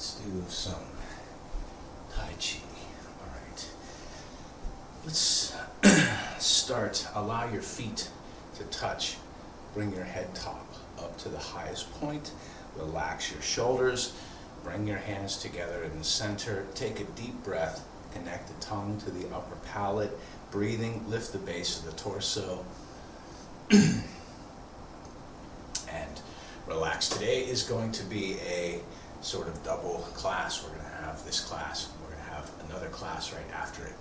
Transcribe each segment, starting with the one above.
Let's do some Tai Chi. All right. Let's start. Allow your feet to touch. Bring your head top up to the highest point. Relax your shoulders. Bring your hands together in the center. Take a deep breath. Connect the tongue to the upper palate. Breathing, lift the base of the torso. And relax. Today is going to be a sort of double class. We're going to have this class. We're going to have another class right after it.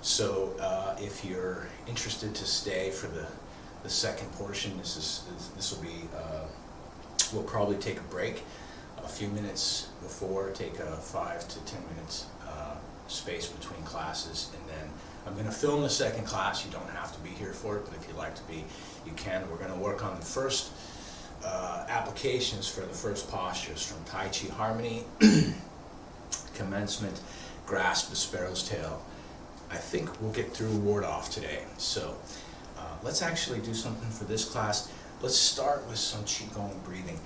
So if you're interested to stay for the second portion, this will be, we'll probably take a break a few minutes before, take a 5 to 10 minutes space between classes, and then I'm going to film the second class. You don't have to be here for it, but if you'd like to be, you can. We're going to work on the first applications for the first postures from Tai Chi Harmony, commencement, grasp the sparrow's tail. I think we'll get through ward off today. So let's actually do something for this class. Let's start with some Qigong breathing.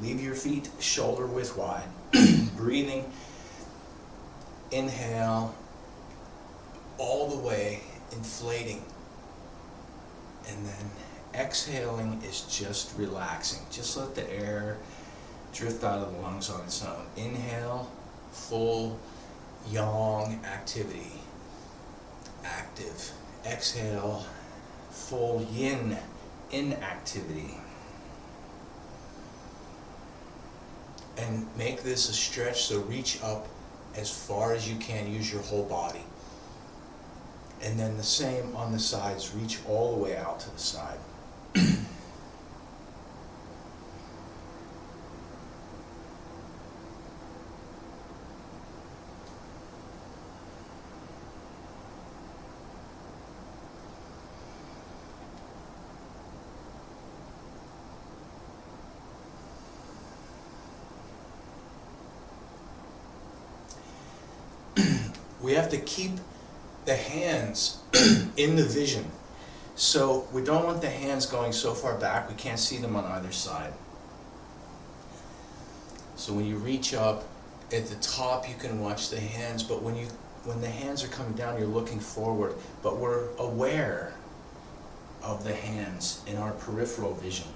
Leave your feet shoulder width wide. Breathing. Inhale all the way, inflating. And then exhaling is just relaxing. Just let the air drift out of the lungs on its own. Inhale, full yang activity. Active. Exhale, full yin inactivity. And make this a stretch, so reach up as far as you can, use your whole body. And then the same on the sides, reach all the way out to the side. We have to keep the hands in the vision. So we don't want the hands going so far back we can't see them on either side. So when you reach up at the top, you can watch the hands, but when the hands are coming down, you're looking forward, but we're aware of the hands in our peripheral vision.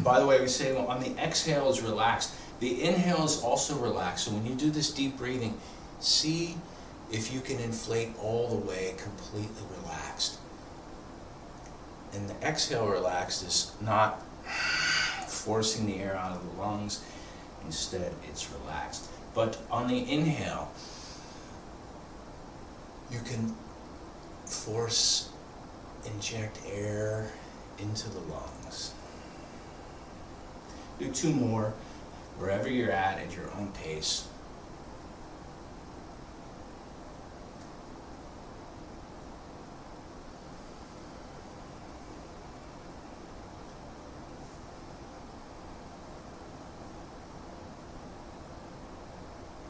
By the way, we say, well, on the exhale is relaxed. The inhale is also relaxed. So when you do this deep breathing, see if you can inflate all the way completely relaxed. And the exhale relaxed is not forcing the air out of the lungs. Instead, it's relaxed. But on the inhale, you can inject air into the lungs. Do 2 more, wherever you're at your own pace.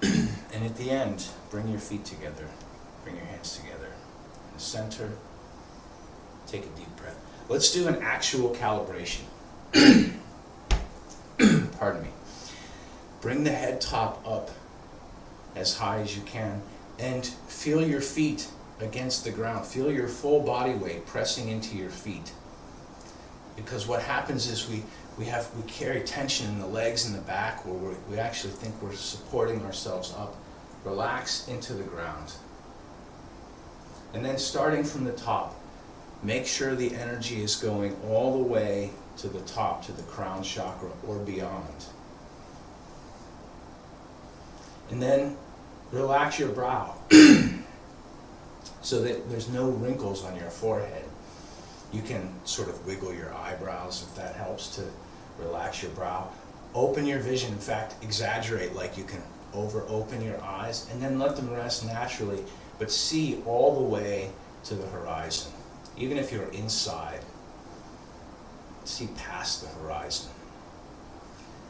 And at the end, bring your feet together, bring your hands together. In the center, take a deep breath. Let's do an actual calibration. Pardon me. Bring the head top up as high as you can and feel your feet against the ground. Feel your full body weight pressing into your feet. Because what happens is we carry tension in the legs and the back where we actually think we're supporting ourselves up. Relax into the ground. And then starting from the top, make sure the energy is going all the way to the top, to the crown chakra or beyond. And then relax your brow so that there's no wrinkles on your forehead. You can sort of wiggle your eyebrows if that helps to relax your brow. Open your vision, in fact, exaggerate, like you can over open your eyes, and then let them rest naturally, but see all the way to the horizon. Even if you're inside, see past the horizon.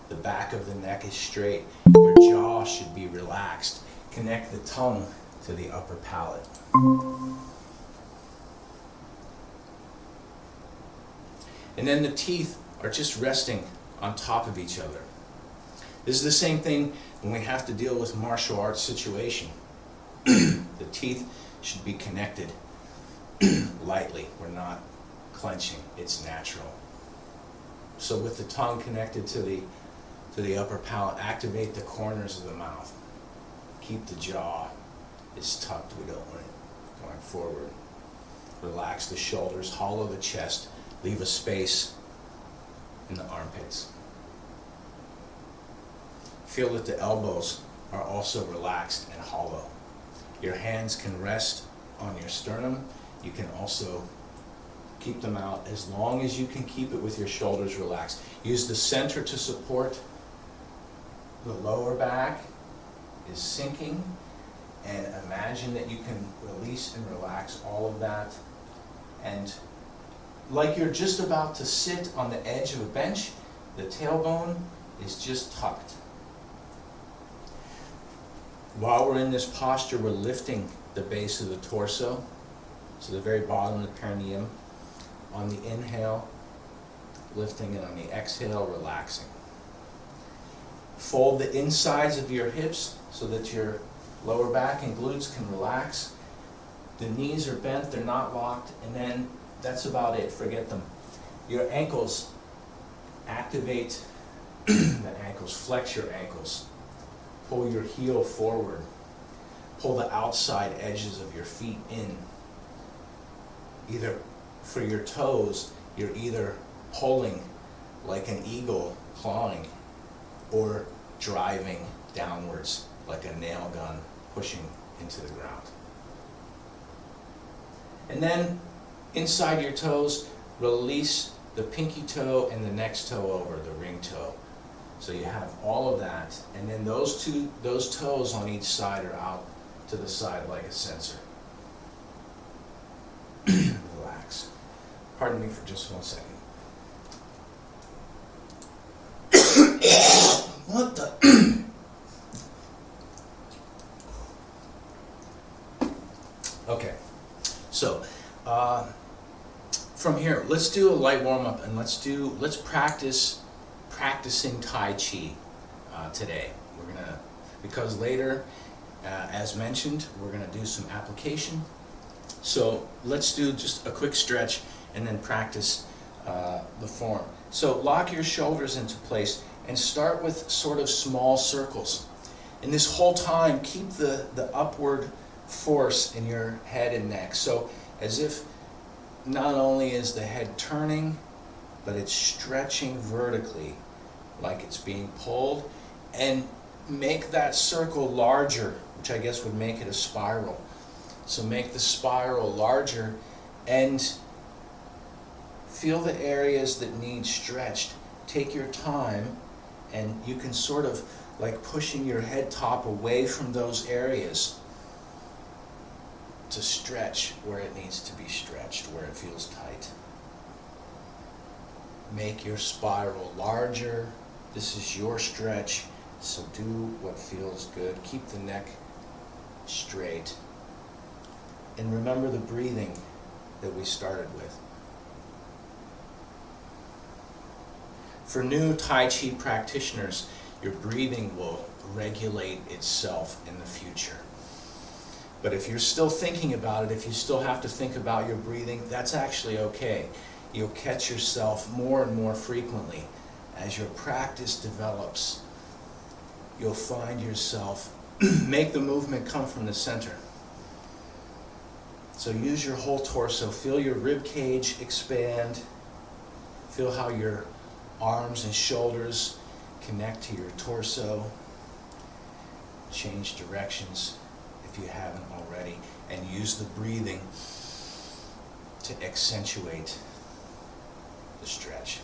The back of the neck is straight. Your jaw should be relaxed. Connect the tongue to the upper palate. And then the teeth are just resting on top of each other. This is the same thing when we have to deal with martial arts situation. The teeth should be connected lightly. We're not clenching. It's natural. So with the tongue connected to the upper palate, activate the corners of the mouth. Keep the jaw is tucked. We don't want it going forward. Relax the shoulders, hollow the chest, leave a space in the armpits. Feel that the elbows are also relaxed and hollow. Your hands can rest on your sternum. You can also keep them out as long as you can keep it with your shoulders relaxed. Use the center to support. The lower back is sinking, and imagine that you can release and relax all of that. And like you're just about to sit on the edge of a bench, the tailbone is just tucked. While we're in this posture, we're lifting the base of the torso, so the very bottom of the perineum. On the inhale, lifting, and on the exhale, relaxing. Fold the insides of your hips so that your lower back and glutes can relax. The knees are bent, they're not locked, and then that's about it, forget them. Your ankles, activate the ankles, flex your ankles. Pull your heel forward. Pull the outside edges of your feet in. Either for your toes, you're either pulling like an eagle clawing, or driving downwards like a nail gun pushing into the ground. And then inside your toes, release the pinky toe and the next toe over, the ring toe. So you have all of that, and then those toes on each side are out to the side like a sensor. Relax. Pardon me for just 1 second. What the? Okay, so from here, let's do a light warm-up, and let's practicing Tai Chi today. We're gonna, because later, as mentioned, we're gonna do some application. So let's do just a quick stretch and then practice the form. So lock your shoulders into place and start with sort of small circles. And this whole time, keep the upward force in your head and neck. So as if not only is the head turning, but it's stretching vertically like it's being pulled. And make that circle larger, which I guess would make it a spiral. So make the spiral larger and feel the areas that need stretched. Take your time, and you can sort of like pushing your head top away from those areas to stretch where it needs to be stretched, where it feels tight. Make your spiral larger. This is your stretch, so do what feels good. Keep the neck straight. And remember the breathing that we started with. For new Tai Chi practitioners, your breathing will regulate itself in the future. But if you're still thinking about it, if you still have to think about your breathing, that's actually okay. You'll catch yourself more and more frequently. As your practice develops, you'll find yourself make the movement come from the center. So use your whole torso. Feel your rib cage expand. Feel how your arms and shoulders connect to your torso. Change directions if you haven't already, and use the breathing to accentuate the stretch.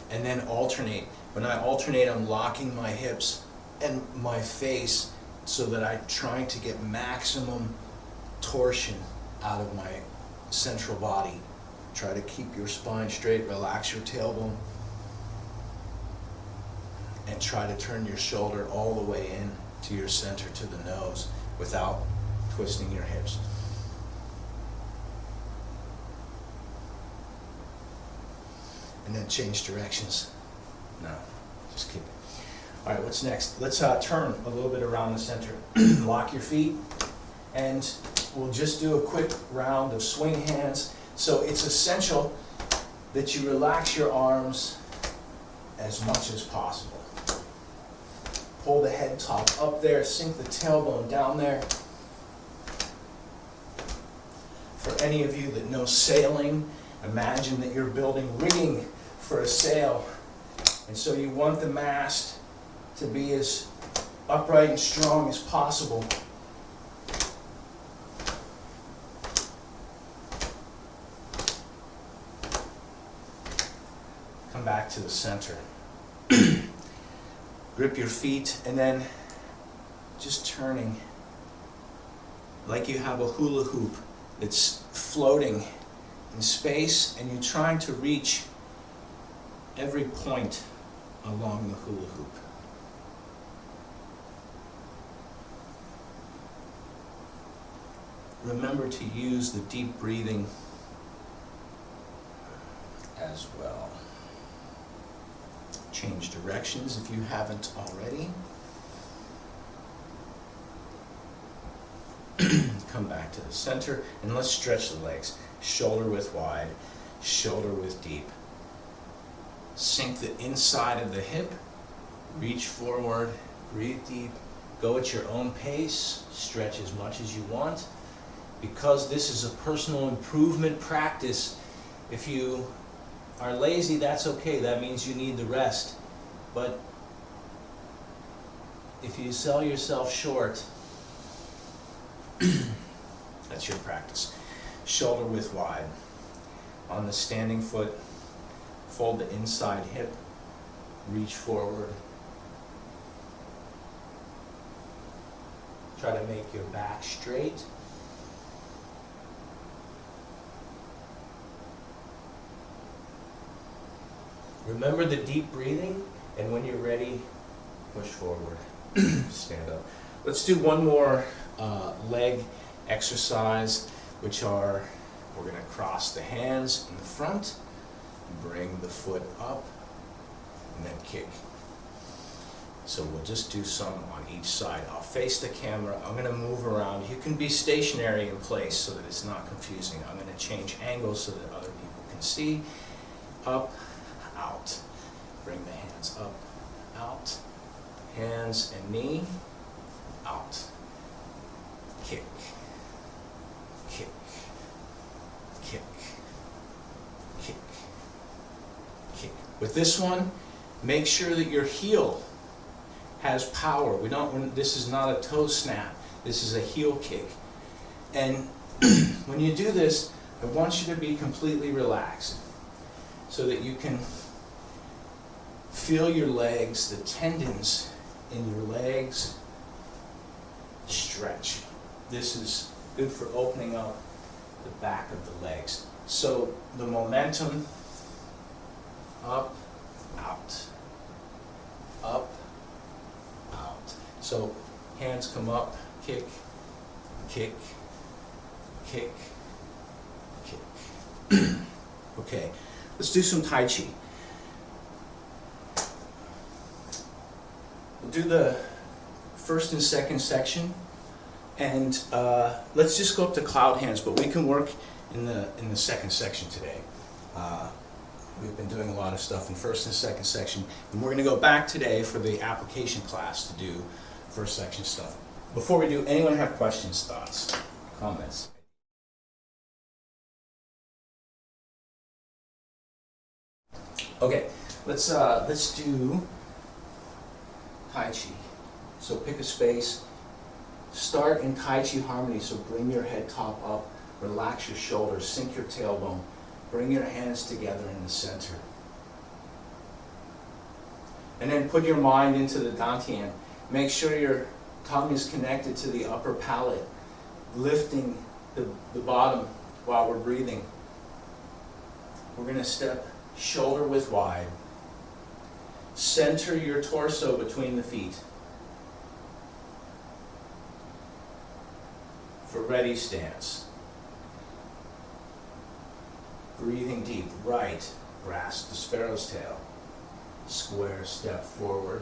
and then alternate. When I alternate, I'm locking my hips and my face so that I'm trying to get maximum torsion out of my central body. Try to keep your spine straight, relax your tailbone, and try to turn your shoulder all the way in to your center, to the nose, without twisting your hips. And then change directions. No, just keep it. All right, what's next? Let's turn a little bit around the center. Lock your feet, and we'll just do a quick round of swing hands. So it's essential that you relax your arms as much as possible. Pull the head top up there, sink the tailbone down there. For any of you that know sailing, imagine that you're building rigging for a sail. And so you want the mast to be as upright and strong as possible. Come back to the center. Grip your feet, and then just turning like you have a hula hoop that's floating in space, and you're trying to reach every point along the hula hoop. Remember to use the deep breathing as well. Change directions if you haven't already. Come back to the center, and let's stretch the legs. Shoulder width wide, shoulder width deep. Sink the inside of the hip, reach forward, breathe deep, go at your own pace, stretch as much as you want. Because this is a personal improvement practice, if you are lazy, that's okay. That means you need the rest. But if you sell yourself short, that's your practice. Shoulder width wide. On the standing foot, fold the inside hip, reach forward. Try to make your back straight. Remember the deep breathing, and when you're ready, push forward. Stand up. Let's do one more leg exercise, which are, we're going to cross the hands in the front, bring the foot up, and then kick. So we'll just do some on each side. I'll face the camera. I'm going to move around. You can be stationary in place so that it's not confusing. I'm going to change angles so that other people can see. Up, out. Bring the hands up, out. Hands and knee, out. Kick, kick, kick, kick, kick. With this one, make sure that your heel has power. This is not a toe snap. This is a heel kick. And when you do this, I want you to be completely relaxed so that you can feel your legs, the tendons in your legs stretch. This is good for opening up the back of the legs. So the momentum, up, out, up, out. So hands come up, kick, kick, kick, kick. Okay, let's do some Tai Chi. We'll do the first and second section, and let's just go up to cloud hands, but we can work in the second section today. We've been doing a lot of stuff in first and second section, and we're going to go back today for the application class to do first section stuff. Before we do, anyone have questions, thoughts, comments? Okay, let's do Tai Chi. So pick a space. Start in Tai Chi harmony. So bring your head top up, relax your shoulders, sink your tailbone, bring your hands together in the center. And then put your mind into the dantian. Make sure your tongue is connected to the upper palate, lifting the bottom while we're breathing. We're going to step shoulder width wide. Center your torso between the feet. For ready stance. Breathing deep, right, grasp the sparrow's tail. Square step forward.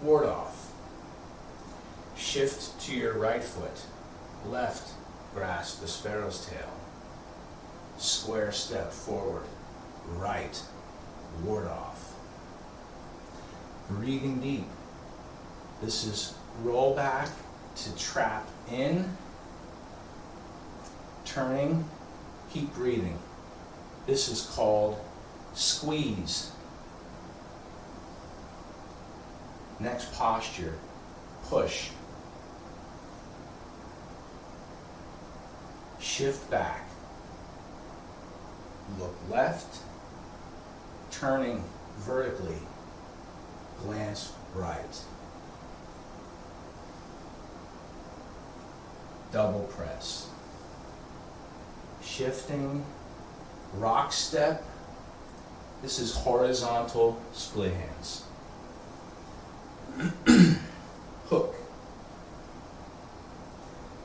Ward off. Shift to your right foot. Left, grasp the sparrow's tail. Square step forward. Right, ward off. Breathing deep. This is roll back to trap in. Turning, keep breathing. This is called squeeze. Next posture, push. Shift back. Look left, turning vertically, glance right. Double press. Shifting, rock step. This is horizontal split hands. Hook.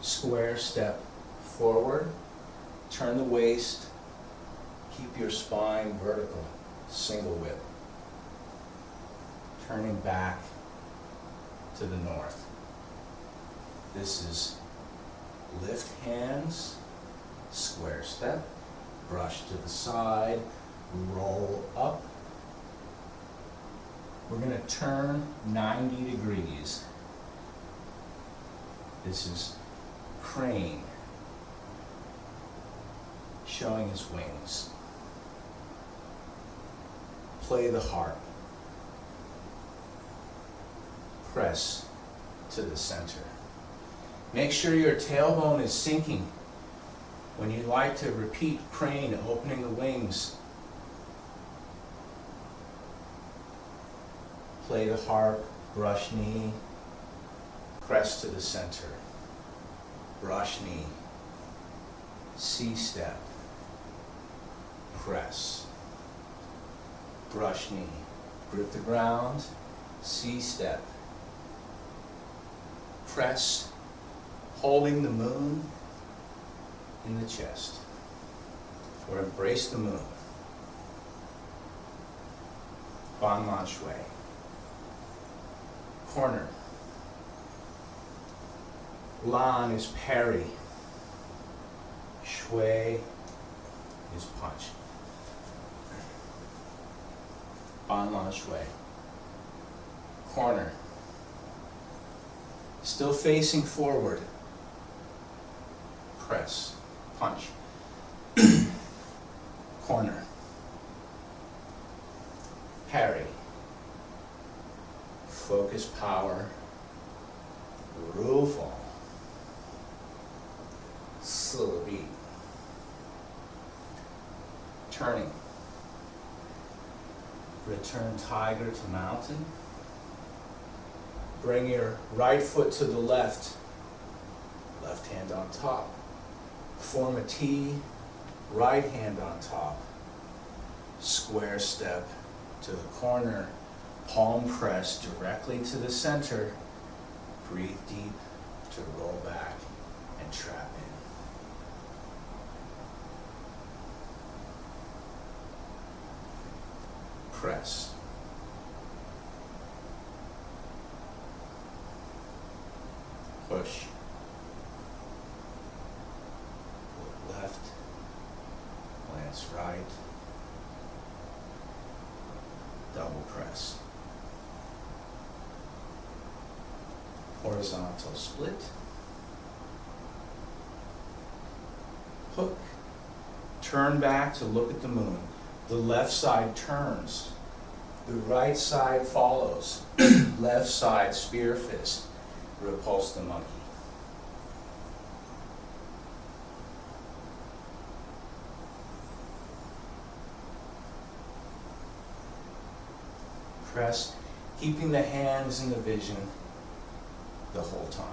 Square step forward, turn the waist, keep your spine vertical, single whip. Turning back to the north. This is lift hands, square step, brush to the side, roll up. We're going to turn 90 degrees. This is crane, showing his wings. Play the harp. Press to the center. Make sure your tailbone is sinking. When you like to repeat crane, opening the wings. Play the harp, brush knee, press to the center. Brush knee, C-step, press. Brush knee, grip the ground, C-step. Press, holding the moon in the chest. Or embrace the moon. Ban lan shui. Corner. Lan is parry. Shui is punch. Ban lan shui. Corner. Still facing forward. Press. Punch. Corner. Parry. Focus power. Ru fall. Si bi. Turning. Return tiger to mountain. Bring your right foot to the left. Left hand on top. Form a T. Right hand on top. Square step to the corner. Palm press directly to the center. Breathe deep to roll back and trap in. Press. Push. Look left. Glance right. Double press. Horizontal split. Hook. Turn back to look at the moon. The left side turns. The right side follows. Left side spear fist. Repulse the monkey. press, keeping the hands in the vision the whole time.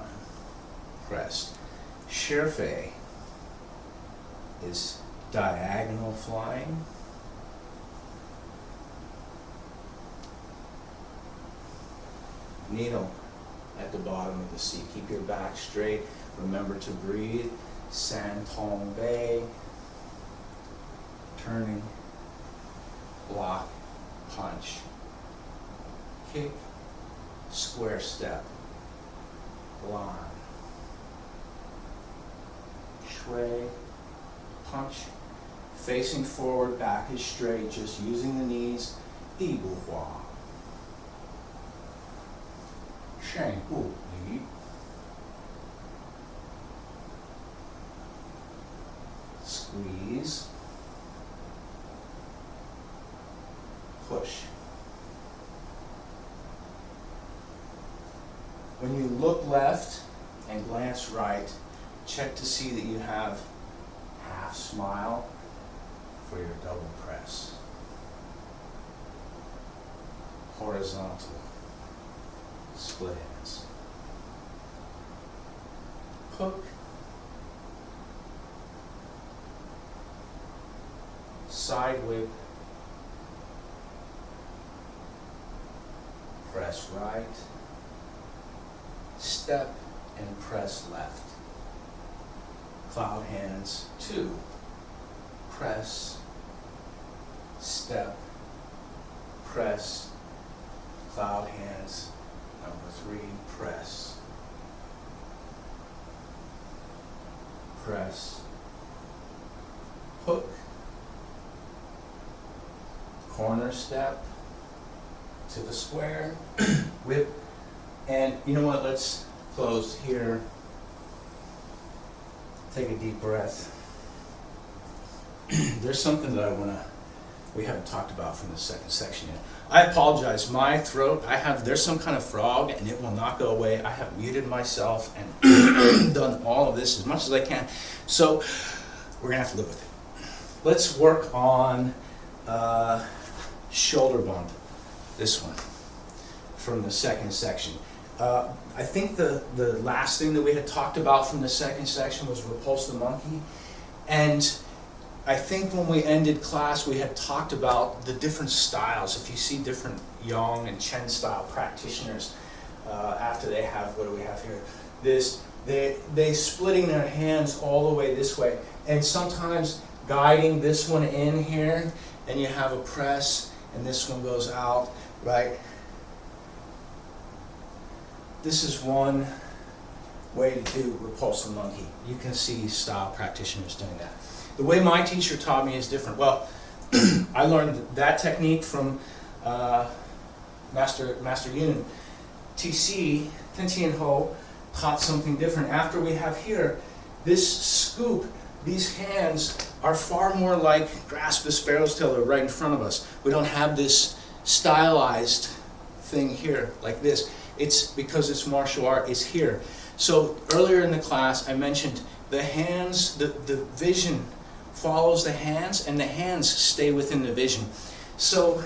Press. Shirfei is diagonal flying. Needle at the bottom of the seat. Keep your back straight. Remember to breathe. San Tong Bei. Turning. Block. Punch. Kick. Square step. Line. Shui. Punch. Facing forward, back is straight, just using the knees. Di Bu Hua. Shen Bu Li. Squeeze. Push. When you look left and glance right, check to see that you have half smile for your double press. Horizontal. Split hands. Hook. Side whip. Press right. Step and press left. Cloud hands, 2. Press. Step. Press. Cloud hands. Number 3, press. Press. Hook. Corner step to the square. Whip. And you know what, let's close here. Take a deep breath. There's something that we haven't talked about from the second section yet. I apologize, my throat, there's some kind of frog and it will not go away. I have muted myself and done all of this as much as I can. So we're gonna have to live with it. Let's work on shoulder bump, this one, from the second section. I think the last thing that we had talked about from the second section was repulse the monkey. And I think when we ended class, we had talked about the different styles. If you see different Yang and Chen style practitioners, after they have, what do we have here? They splitting their hands all the way this way. And sometimes guiding this one in here, and you have a press, and this one goes out, right? This is one way to do repulse the monkey. You can see style practitioners doing that. The way my teacher taught me is different. Well, I learned that technique from Master Yun. TC, Ten Tien Ho, taught something different. After we have here, this scoop, these hands are far more like grasp the sparrow's tail. They're right in front of us. We don't have this stylized thing here like this. It's because it's martial art, it's here. So earlier in the class, I mentioned the hands, the vision follows the hands, and the hands stay within the vision. So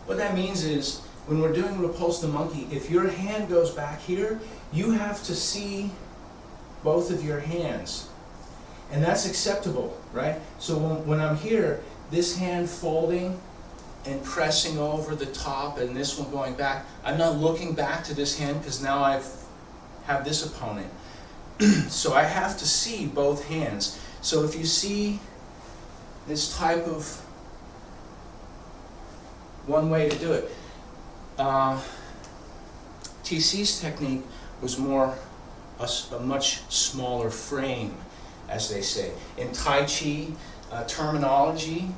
what that means is, when we're doing repulse the monkey, if your hand goes back here, you have to see both of your hands. And that's acceptable, right? So when I'm here, this hand folding and pressing over the top and this one going back, I'm not looking back to this hand because now I have this opponent. So I have to see both hands. So if you see this type of one way to do it, TC's technique was more a much smaller frame, as they say. In Tai Chi terminology,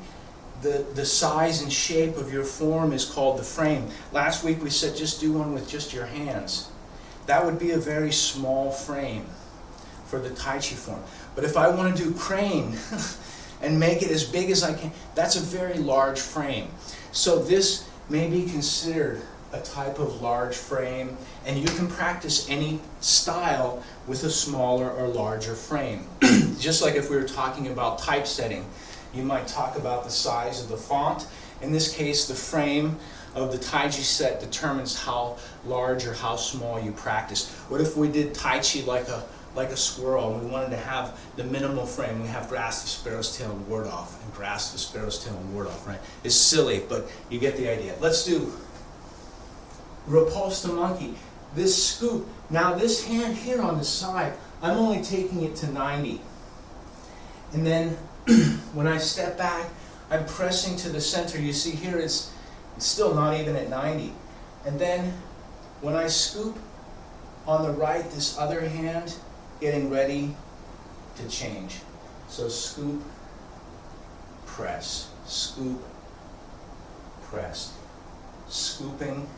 the size and shape of your form is called the frame. Last week we said just do one with just your hands. That would be a very small frame for the Tai Chi form. But if I want to do crane and make it as big as I can, that's a very large frame. So this may be considered a type of large frame, and you can practice any style with a smaller or larger frame. Just like if we were talking about typesetting, you might talk about the size of the font. In this case, the frame of the Tai Chi set determines how large or how small you practice. What if we did Tai Chi like a squirrel, and we wanted to have the minimal frame? We have grasp the sparrow's tail and ward off, and grasp the sparrow's tail and ward off, right? It's silly, but you get the idea. Let's do repulse the monkey. This scoop. Now this hand here on the side, I'm only taking it to 90. And then when I step back, I'm pressing to the center. You see here it's still not even at 90. And then when I scoop on the right, this other hand getting ready to change. So scoop, press, scoop, press. Scooping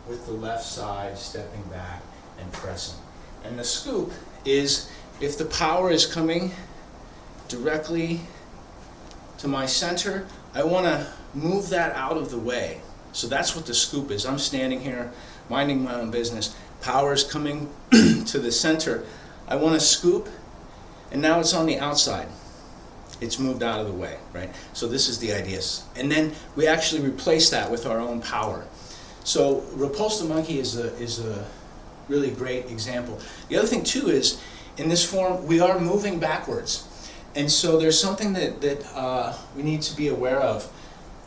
with the left side, stepping back and pressing. And the scoop is, if the power is coming directly to my center, I want to move that out of the way. So that's what the scoop is. I'm standing here minding my own business. Power is coming to the center. I want to scoop, and now it's on the outside. It's moved out of the way, right? So this is the idea. And then we actually replace that with our own power. So repulse the monkey is a really great example. The other thing too is, in this form, we are moving backwards. And so there's something that we need to be aware of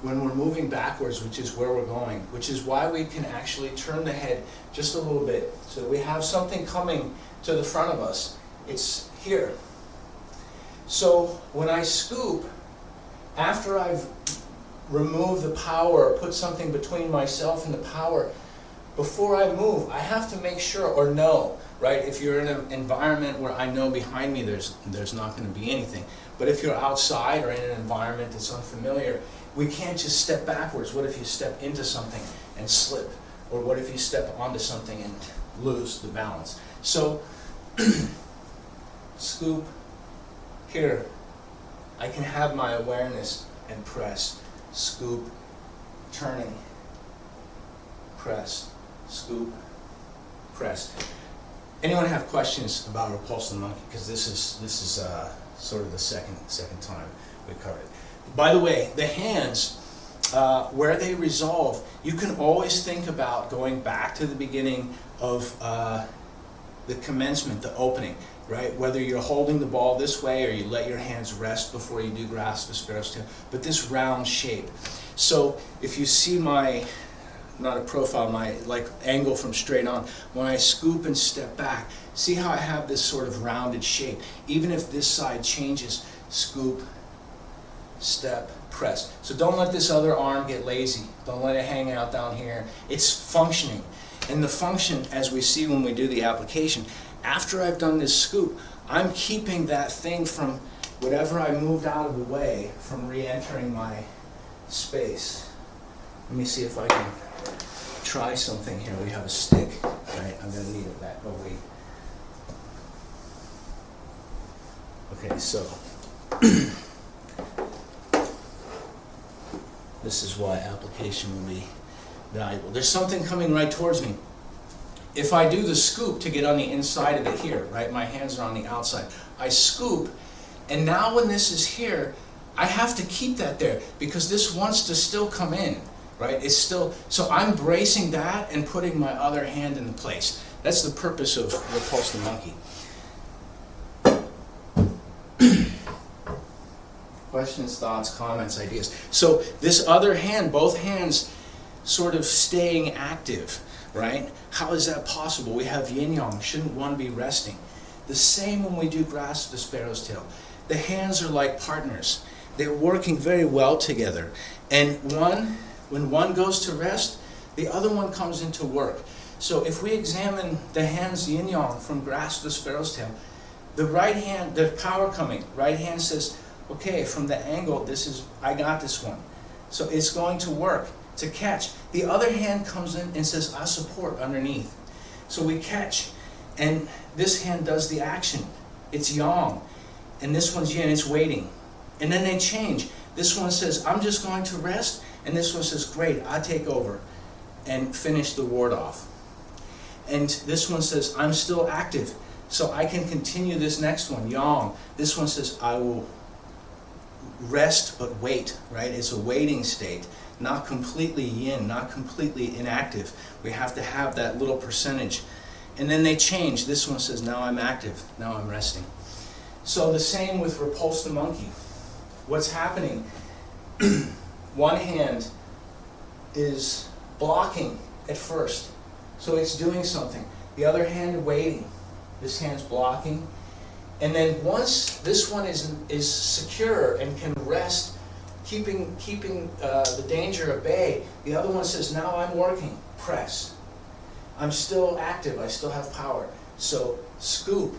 when we're moving backwards, which is where we're going, which is why we can actually turn the head just a little bit. So we have something coming to the front of us. It's here. So when I scoop, after I've removed the power, put something between myself and the power, before I move, I have to make sure or know, right? If you're in an environment where I know behind me there's not going to be anything. But if you're outside or in an environment that's unfamiliar, we can't just step backwards. What if you step into something and slip? Or what if you step onto something and lose the balance? So, scoop, here, I can have my awareness and press. Scoop, turning, press, scoop, press. Anyone have questions about repulse the monkey? Because this is sort of the second time we covered it. By the way, the hands, where they resolve, you can always think about going back to the beginning of the commencement, the opening, right? Whether you're holding the ball this way or you let your hands rest before you do grasp the sparrow's tail, but this round shape. So if you see my, not a profile, my like angle from straight on, when I scoop and step back, see how I have this sort of rounded shape. Even if this side changes, scoop, step, press. So don't let this other arm get lazy. Don't let it hang out down here. It's functioning. And the function, as we see when we do the application, after I've done this scoop, I'm keeping that thing from whatever I moved out of the way from re-entering my space. Let me see if I can try something here. We have a stick, right? I'm going to need it back. Oh, wait. Okay, so this is why application will be valuable. There's something coming right towards me. If I do the scoop to get on the inside of it here, right, my hands are on the outside. I scoop, and now when this is here, I have to keep that there because this wants to still come in, right? It's still, so I'm bracing that and putting my other hand in the place. That's the purpose of repulse the monkey. Questions, thoughts, comments, ideas. So this other hand, both hands sort of staying active, right? How is that possible? We have yin-yang. Shouldn't one be resting? The same when we do grasp the sparrow's tail. The hands are like partners. They're working very well together. And when one goes to rest, the other one comes into work. So if we examine the hands yin-yang from grasp the sparrow's tail, the right hand, the power coming, right hand says, okay, from the angle, I got this one. So it's going to work to catch. The other hand comes in and says, I support underneath. So we catch, and this hand does the action. It's yang, and this one's yin, it's waiting. And then they change. This one says, I'm just going to rest, and this one says, great, I take over and finish the ward off. And this one says, I'm still active, so I can continue this next one, yang. This one says, I will rest but wait, right? It's a waiting state, not completely yin, not completely inactive. We have to have that little percentage. And then they change. This one says, now I'm active, now I'm resting. So the same with repulse the monkey. What's happening? One hand is blocking at first, so it's doing something. The other hand waiting. This hand's blocking. And then once this one is secure and can rest, keeping the danger at bay, the other one says, now I'm working, press. I'm still active, I still have power. So scoop.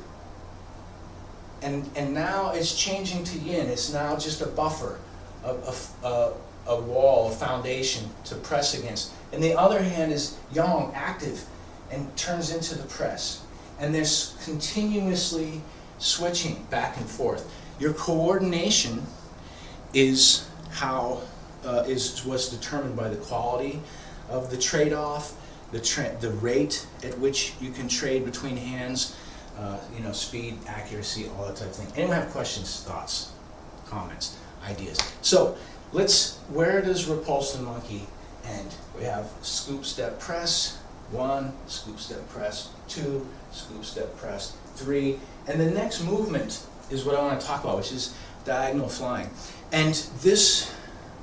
And now it's changing to yin. It's now just a buffer, a wall, a foundation to press against. And the other hand is yang, active, and turns into the press. And there's continuously switching back and forth. Your coordination is what's determined by the quality of the trade-off, the rate at which you can trade between hands, speed, accuracy, all that type of thing. Anyone have questions, thoughts, comments, ideas? So where does repulse the monkey end? We have scoop, step, press, 1, scoop, step, press, 2, scoop, step, press, 3, and the next movement is what I want to talk about, which is diagonal flying. And this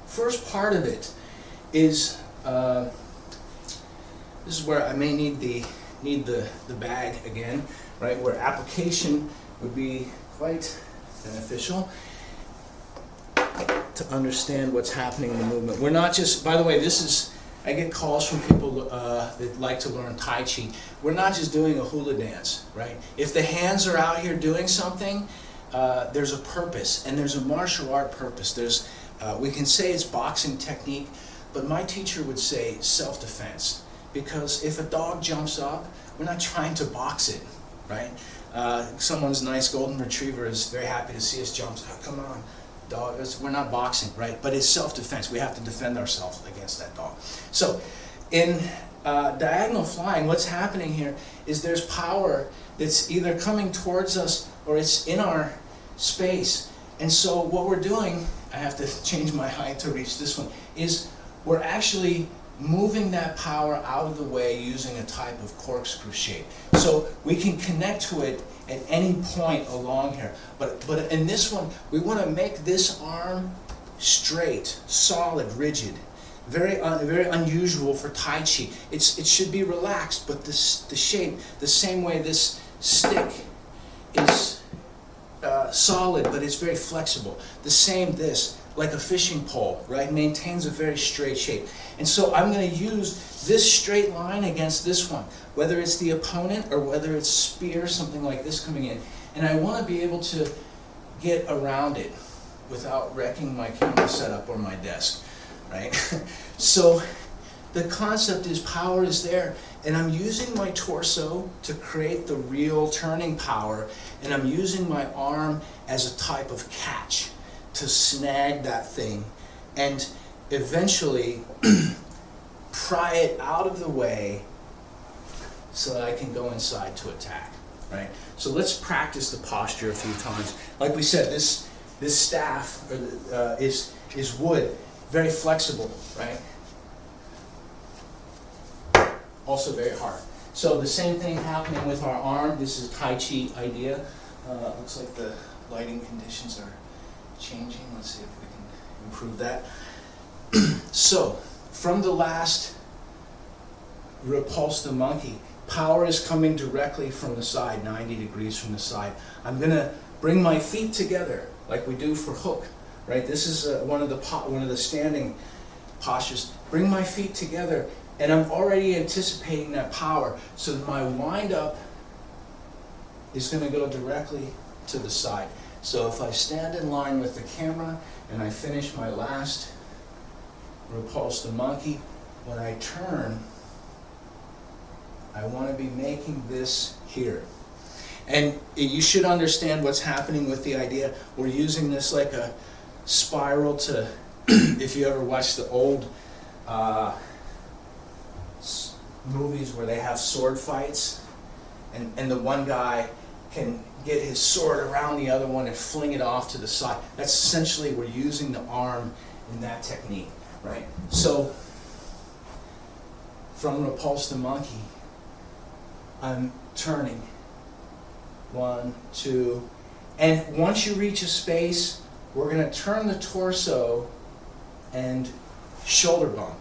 first part of it is, this is where I may need the bag again, right, where application would be quite beneficial to understand what's happening in the movement. We're not just, by the way, I get calls from people that like to learn Tai Chi. We're not just doing a hula dance, right? If the hands are out here doing something, there's a purpose, and there's a martial art purpose. We can say it's boxing technique, but my teacher would say self-defense. Because if a dog jumps up, we're not trying to box it, right? Someone's nice golden retriever is very happy to see us jump. Oh, come on, dog. We're not boxing, right? But it's self-defense. We have to defend ourselves against that dog. So in diagonal flying, what's happening here is there's power that's either coming towards us or it's in our space. And so what we're doing, I have to change my height to reach this one, is we're actually moving that power out of the way using a type of corkscrew shape. So we can connect to it at any point along here. But in this one, we want to make this arm straight, solid, rigid. Very unusual for Tai Chi. It should be relaxed, but the shape, the same way this stick is solid, but it's very flexible. The same this, like a fishing pole, right? Maintains a very straight shape. And so I'm going to use this straight line against this one, whether it's the opponent or whether it's spear, something like this coming in. And I want to be able to get around it without wrecking my camera setup or my desk, right? So the concept is power is there, and I'm using my torso to create the real turning power, and I'm using my arm as a type of catch to snag that thing and eventually pry it out of the way so that I can go inside to attack, right? So let's practice the posture a few times. Like we said, this staff is wood, very flexible, right? Also very hard. So the same thing happening with our arm. This is Tai Chi idea. Looks like the lighting conditions are changing. Let's see if we can improve that. So, from the last repulse the monkey, power is coming directly from the side, 90 degrees from the side. I'm going to bring my feet together like we do for hook, right? This is one of the standing postures. Bring my feet together, and I'm already anticipating that power. So my wind up is going to go directly to the side. So if I stand in line with the camera and I finish my last repulse the monkey, when I turn, I want to be making this here. And you should understand what's happening with the idea. We're using this like a spiral to, if you ever watch the old movies where they have sword fights, and the one guy can get his sword around the other one and fling it off to the side. That's essentially, we're using the arm in that technique, right? So, from repulse to monkey, I'm turning. 1, 2, and once you reach a space, we're going to turn the torso and shoulder bump.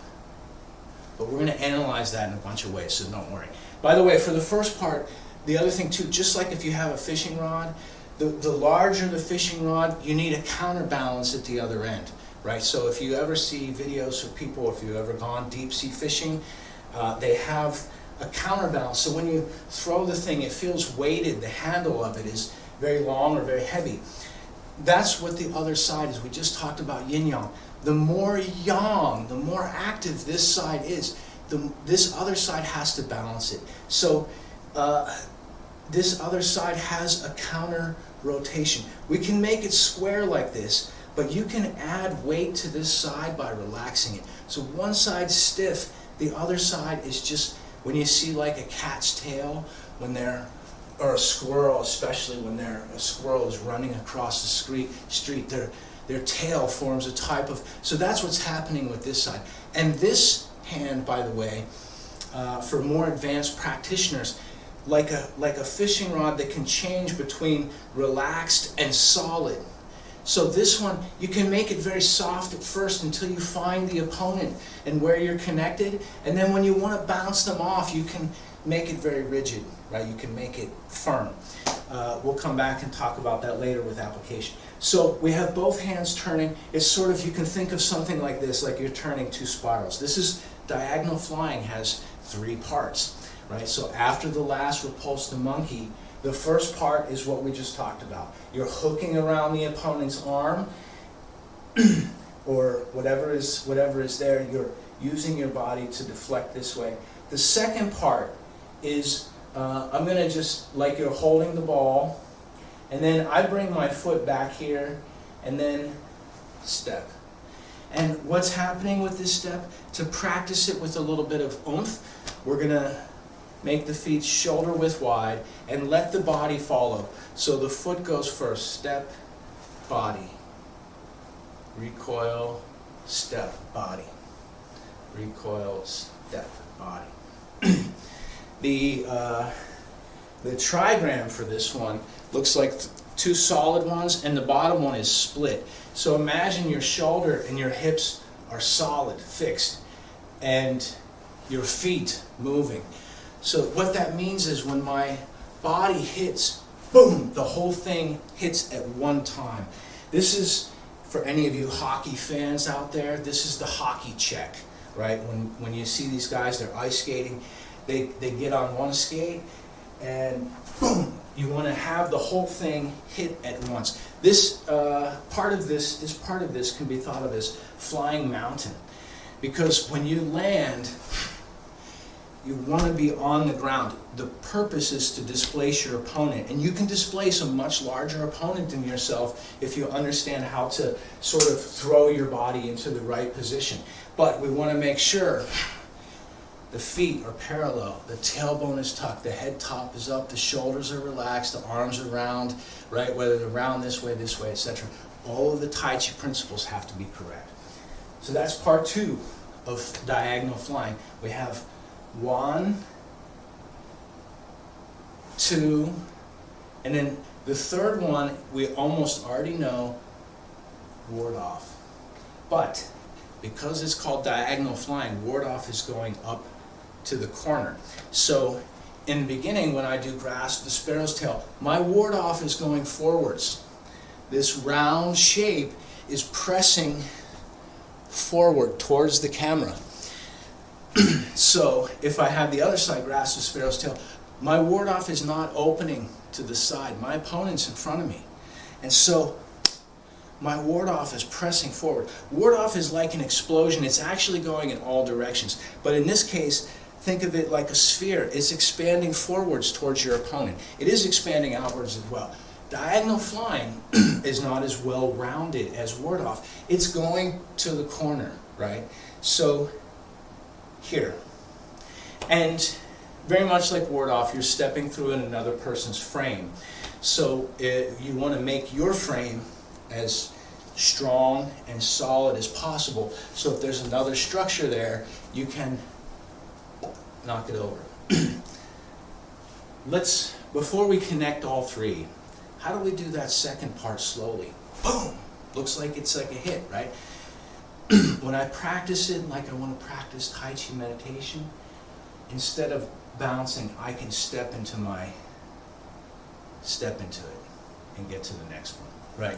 But we're going to analyze that in a bunch of ways, so don't worry. By the way, for the first part, the other thing too, just like if you have a fishing rod, the larger the fishing rod, you need a counterbalance at the other end, right? So if you ever see videos of people, if you've ever gone deep sea fishing, they have a counterbalance. So when you throw the thing, it feels weighted. The handle of it is very long or very heavy. That's what the other side is. We just talked about yin-yang. The more yang, the more active this side is, this other side has to balance it. So this other side has a counter rotation. We can make it square like this, but you can add weight to this side by relaxing it. So one side's stiff, the other side is just, when you see like a cat's tail, when they're, or a squirrel especially, when a squirrel is running across the street, their tail forms a type of, so that's what's happening with this side. And this hand, by the way, for more advanced practitioners, like a fishing rod that can change between relaxed and solid. So this one, you can make it very soft at first until you find the opponent and where you're connected, and then when you want to bounce them off, you can make it very rigid, right? You can make it firm. We'll come back and talk about that later with application. So we have both hands turning. It's sort of, you can think of something like this, like you're turning two spirals. This is diagonal flying, has 3 parts, right? So after the last repulse to monkey, the first part is what we just talked about. You're hooking around the opponent's arm, or whatever is there. You're using your body to deflect this way. The second part is, I'm going to just, like you're holding the ball, and then I bring my foot back here, and then step. And what's happening with this step, to practice it with a little bit of oomph, we're going to make the feet shoulder width wide and let the body follow. So the foot goes first, step, body, recoil, step, body, recoil, step, body. The trigram for this one looks like 2 solid ones, and the bottom one is split. So imagine your shoulder and your hips are solid, fixed, and your feet moving. So what that means is when my body hits, boom, the whole thing hits at one time. This is, for any of you hockey fans out there, this is the hockey check, right? When you see these guys, they're ice skating, they get on one skate, and boom, you want to have the whole thing hit at once. This part of this can be thought of as flying mountain, because when you land, you want to be on the ground. The purpose is to displace your opponent, and you can displace a much larger opponent than yourself if you understand how to sort of throw your body into the right position. But we want to make sure the feet are parallel, the tailbone is tucked, the head top is up, the shoulders are relaxed, the arms are round, right? Whether they're round this way, etc. All of the Tai Chi principles have to be correct. So that's part 2 of diagonal flying. We have 1, 2, and then the third one we almost already know, ward off. But because it's called diagonal flying, ward off is going up to the corner. So in the beginning, when I do grasp the sparrow's tail, my ward off is going forwards. This round shape is pressing forward towards the camera. So if I have the other side, grasp the sparrow's tail, my ward off is not opening to the side. My opponent's in front of me. And so my ward off is pressing forward. Ward off is like an explosion. It's actually going in all directions. But in this case, think of it like a sphere. It's expanding forwards towards your opponent. It is expanding outwards as well. Diagonal flying is not as well rounded as ward off. It's going to the corner, right? So here. And very much like ward off, you're stepping through in another person's frame. So you want to make your frame as strong and solid as possible. So if there's another structure there, you can knock it over. Before we connect all three, how do we do that second part slowly? Boom! Looks like it's like a hit, right? When I practice it like I want to practice Tai Chi meditation, instead of bouncing, I can step into it and get to the next one, right?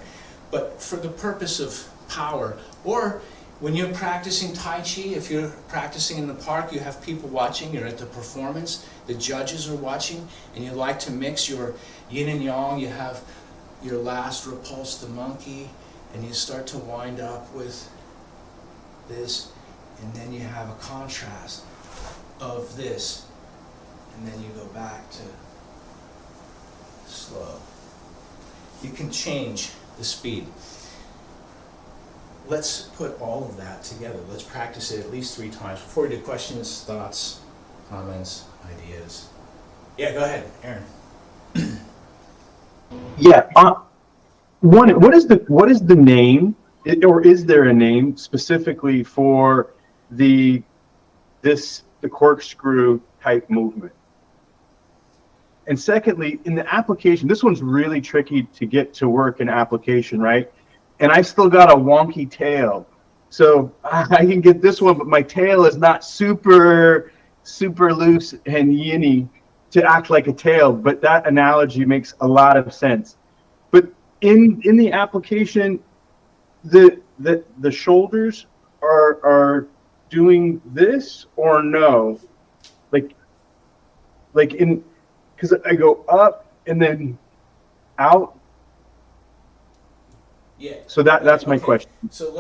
But for the purpose of power, or when you're practicing Tai Chi, if you're practicing in the park, you have people watching, you're at the performance, the judges are watching, and you like to mix your yin and yang, you have your last repulse the monkey, and you start to wind up with this, and then you have a contrast of this, and then you go back to slow. You can change the speed. Let's put all of that together. Let's practice it at least 3 times. Before we do, questions, thoughts, comments, ideas? Yeah, go ahead, Aaron. Yeah. What is the name, or is there a name specifically for the corkscrew type movement? And secondly, in the application, this one's really tricky to get to work in application, right? And I still got a wonky tail. So I can get this one, but my tail is not super loose and yinny to act like a tail. But that analogy makes a lot of sense. But in the application, the shoulders are doing this or no? Like in, because I go up and then out. Yeah. So that's my question. So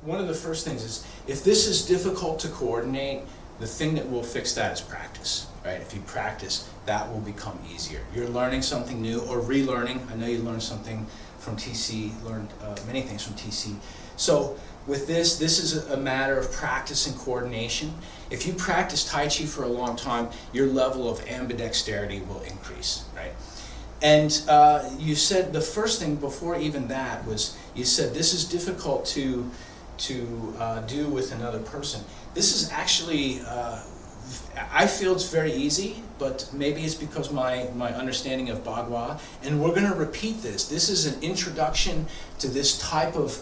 one of the first things is, if this is difficult to coordinate, the thing that will fix that is practice, right? If you practice, that will become easier. You're learning something new or relearning. I know you learned something from TC, learned many things from TC. So with this is a matter of practice and coordination. If you practice Tai Chi for a long time, your level of ambidexterity will increase, right? And you said the first thing before even that was, you said this is difficult to do with another person. This is actually, I feel it's very easy, but maybe it's because my understanding of Bagua, and we're going to repeat this. This is an introduction to this type of,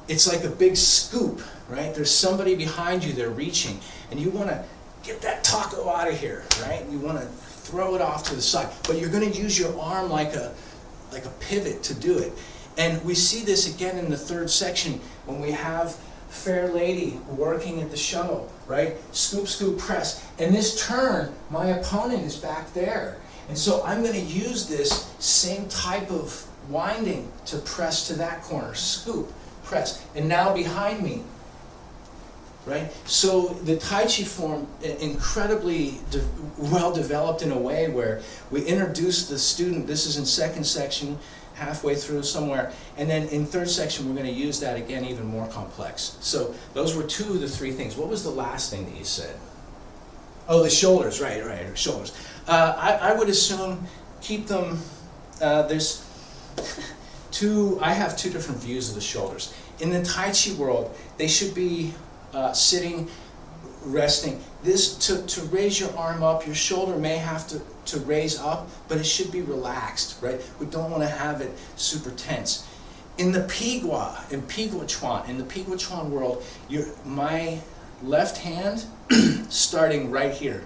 it's like a big scoop, right? There's somebody behind you, they're reaching, and you want to get that taco out of here, right? You want to throw it off to the side, but you're going to use your arm like a pivot to do it. And we see this again in the third section when we have Fair Lady working at the shuttle, right? Scoop, scoop, press. And this turn, my opponent is back there. And so I'm going to use this same type of winding to press to that corner. Scoop, press. And now behind me, right? So the Tai Chi form incredibly well developed in a way where we introduce the student, this is in second section, halfway through somewhere, and then in third section we're going to use that again even more complex. So those were 2 of the 3 things. What was the last thing that you said? Oh, the shoulders, right, shoulders. I would assume keep them, there's I have 2 different views of the shoulders. In the Tai Chi world, they should be sitting, resting. This to raise your arm up, your shoulder may have to raise up, but it should be relaxed, right? We don't want to have it super tense. In the Pigua, in the Pigua Chuan world, my left hand starting right here.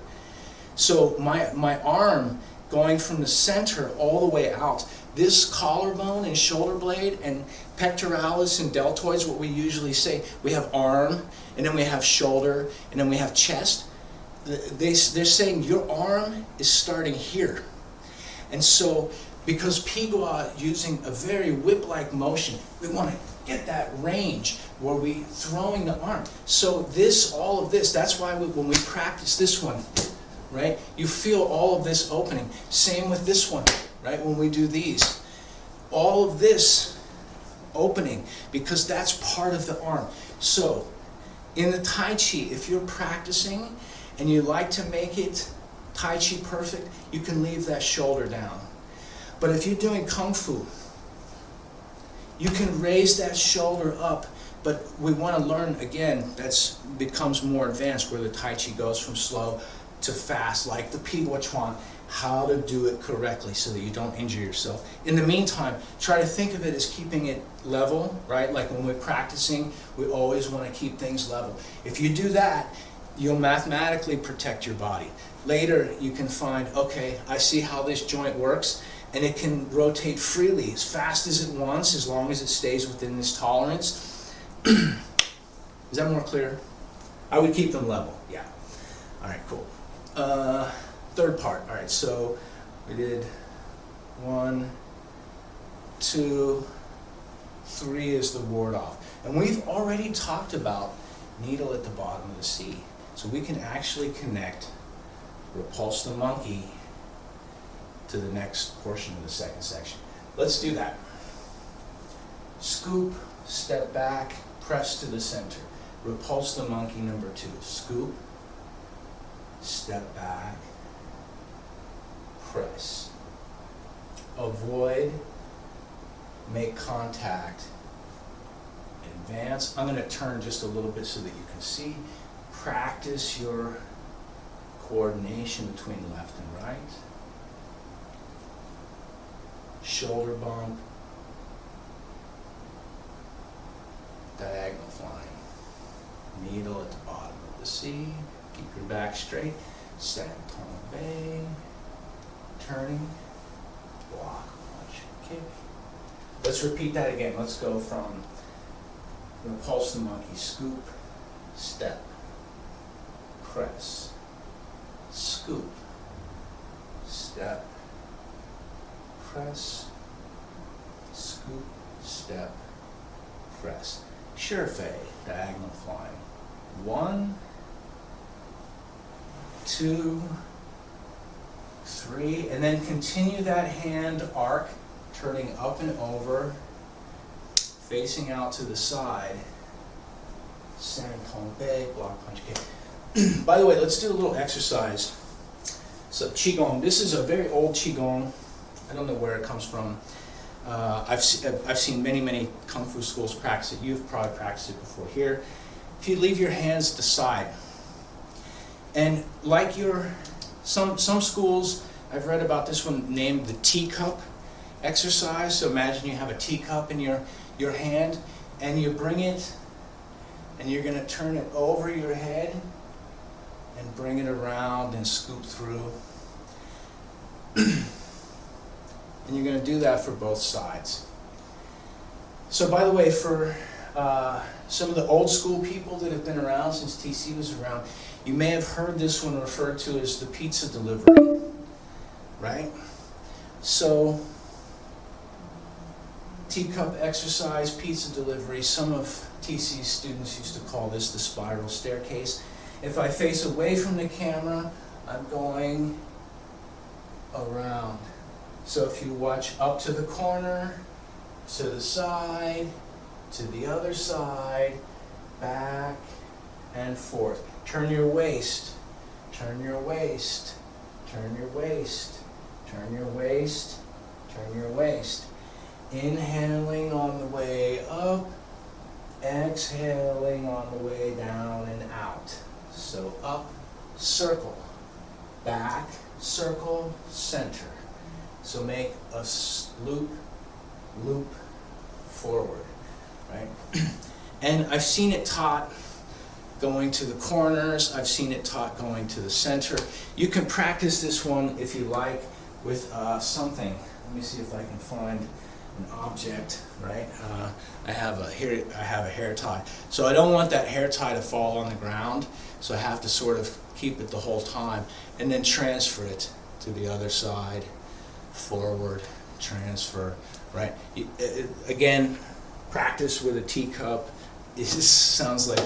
So my arm going from the center all the way out. This collarbone and shoulder blade and pectoralis and deltoids, what we usually say, we have arm, and then we have shoulder, and then we have chest. They're saying your arm is starting here. And so, because Pigua using a very whip-like motion, we want to get that range where we throwing the arm. So all of this, that's why when we practice this one, right, you feel all of this opening. Same with this one, right, when we do these. All of this opening, because that's part of the arm. So, in the Tai Chi, if you're practicing and you like to make it Tai Chi perfect, you can leave that shoulder down. But if you're doing Kung Fu, you can raise that shoulder up, but we want to learn, again, that becomes more advanced, where the Tai Chi goes from slow to fast, like the Pigua Chuan, how to do it correctly so that you don't injure yourself. In the meantime, try to think of it as keeping it level, right? Like when we're practicing, we always want to keep things level. If you do that, you'll mathematically protect your body. Later, you can find, okay, I see how this joint works, and it can rotate freely, as fast as it wants, as long as it stays within this tolerance. Is that more clear? I would keep them level, yeah. All right, cool. Third part, all right, so we did 1, 2, 3 is the ward off. And we've already talked about needle at the bottom of the C. So we can actually connect repulse the monkey to the next portion of the second section. Let's do that. Scoop, step back, press to the center. Repulse the monkey, number 2. Scoop, step back, press. Avoid, make contact, advance. I'm going to turn just a little bit so that you can see. Practice your coordination between left and right. Shoulder bump, diagonal flying. Needle at the bottom of the C. Keep your back straight. Senton Bay. Turning. Block, punch, kick. Let's repeat that again. Let's go from repulse the monkey. Scoop, step, press, scoop, step, press, scoop, step, press. Shurfei, diagonal flying. 1, 2, 3, and then continue that hand arc, turning up and over, facing out to the side. Senton Bay, block, punch, kick. By the way, let's do a little exercise. So Qigong, this is a very old Qigong. I don't know where it comes from. I've seen many Kung Fu schools practice it. You've probably practiced it before here. If you leave your hands to the side, and like some schools, I've read about this one named the teacup exercise. So imagine you have a teacup in your hand, and you bring it, and you're going to turn it over your head and bring it around and scoop through. And you're going to do that for both sides. So by the way, for some of the old school people that have been around since TC was around, you may have heard this one referred to as the pizza delivery, right? So teacup exercise, pizza delivery. Some of TC's students used to call this the spiral staircase. If I face away from the camera, I'm going around. So if you watch up to the corner, to the side, to the other side, back and forth. Turn your waist, turn your waist, turn your waist, turn your waist, turn your waist. Inhaling on the way up, exhaling on the way down and out. So up, circle, back, circle, center. So make a loop, loop, forward, right? And I've seen it taught going to the corners. I've seen it taught going to the center. You can practice this one if you like with something. Let me see if I can find an object, right? I have a hair tie. So I don't want that hair tie to fall on the ground. So I have to sort of keep it the whole time and then transfer it to the other side. Forward, transfer, right? Again, practice with a teacup. This sounds like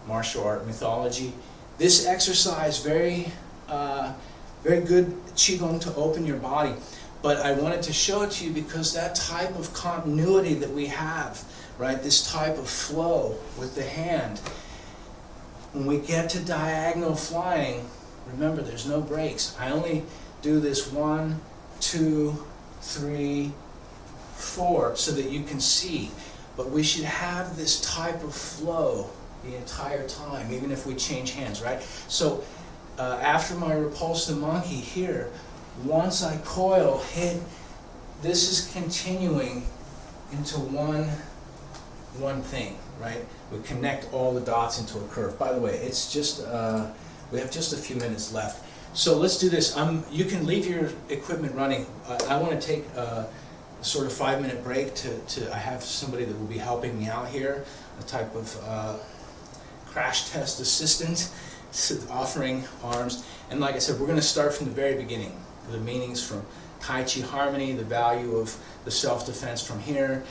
martial art mythology. This exercise, very good Qigong to open your body. But I wanted to show it to you because that type of continuity that we have, right? This type of flow with the hand. When we get to diagonal flying, Remember, there's no breaks. I only do this 1, 2, 3, 4 so that you can see. But we should have this type of flow the entire time, even if we change hands, right? So after my repulse the monkey here, once I coil, hit, this is continuing into one thing, right? We connect all the dots into a curve. By the way, it's just, we have just a few minutes left. So let's do this. You can leave your equipment running. I want to take a sort of 5-minute break I have somebody that will be helping me out here, a type of crash test assistant, offering arms. And like I said, we're going to start from the very beginning, the meanings from Tai Chi harmony, the value of the self-defense from here,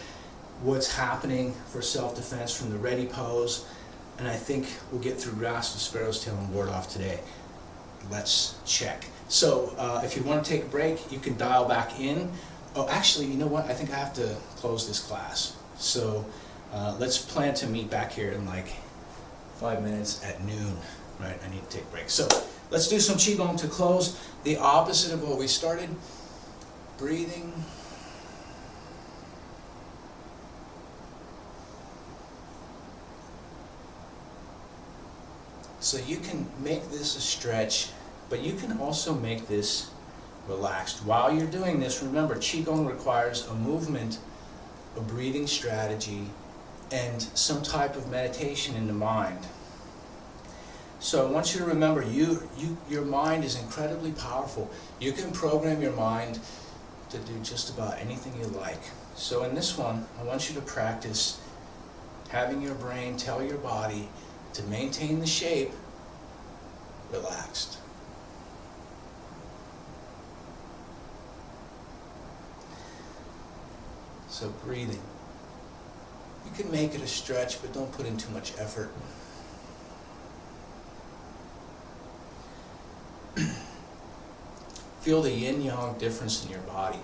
what's happening for self-defense from the ready pose, and I think we'll get through Rasp the Sparrow's Tail and Ward Off today. Let's check. So if you want to take a break, you can dial back in. Oh, actually, you know what? I think I have to close this class. So let's plan to meet back here in like 5 minutes at noon, right? I need to take a break. So let's do some Qigong to close. The opposite of what we started. Breathing. So you can make this a stretch, but you can also make this relaxed. While you're doing this, remember, Qigong requires a movement, a breathing strategy, and some type of meditation in the mind. So I want you to remember, your mind is incredibly powerful. You can program your mind to do just about anything you like. So in this one, I want you to practice having your brain tell your body to maintain the shape, relaxed. So breathing. You can make it a stretch, but don't put in too much effort. Feel the yin-yang difference in your body.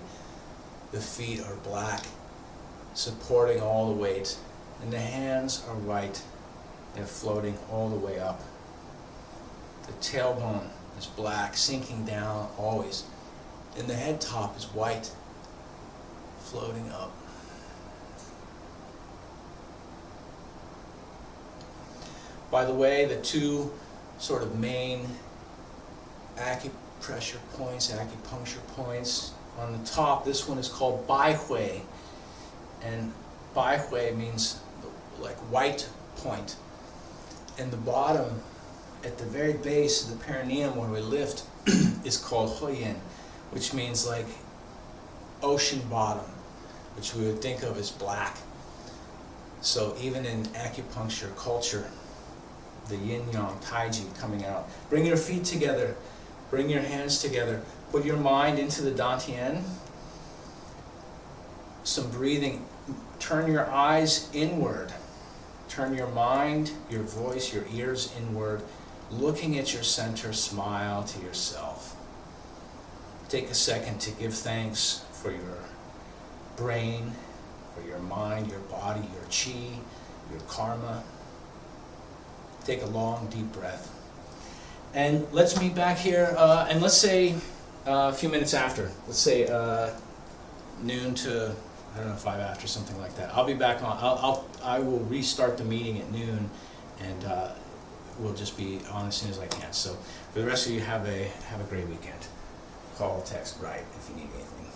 The feet are black, supporting all the weight, and the hands are white. They're floating all the way up. The tailbone is black, sinking down always, and the head top is white, floating up. By the way, the two sort of main acupressure points, acupuncture points, on the top, this one is called Bai Hui, and Bai Hui means like white point. And the bottom, at the very base of the perineum where we lift, is called Huiyin, which means like ocean bottom, which we would think of as black. So even in acupuncture culture, the yin-yang, taiji coming out. Bring your feet together, bring your hands together, put your mind into the dantian. Some breathing, turn your eyes inward. Turn your mind, your voice, your ears inward, looking at your center, smile to yourself. Take a second to give thanks for your brain, for your mind, your body, your chi, your karma. Take a long, deep breath. And let's meet back here, and let's say a few minutes after. Let's say noon to, I don't know, 5 after, something like that. I'll be back on. I will restart the meeting at noon, and we'll just be on as soon as I can. So for the rest of you, have a great weekend. Call, text, write if you need anything.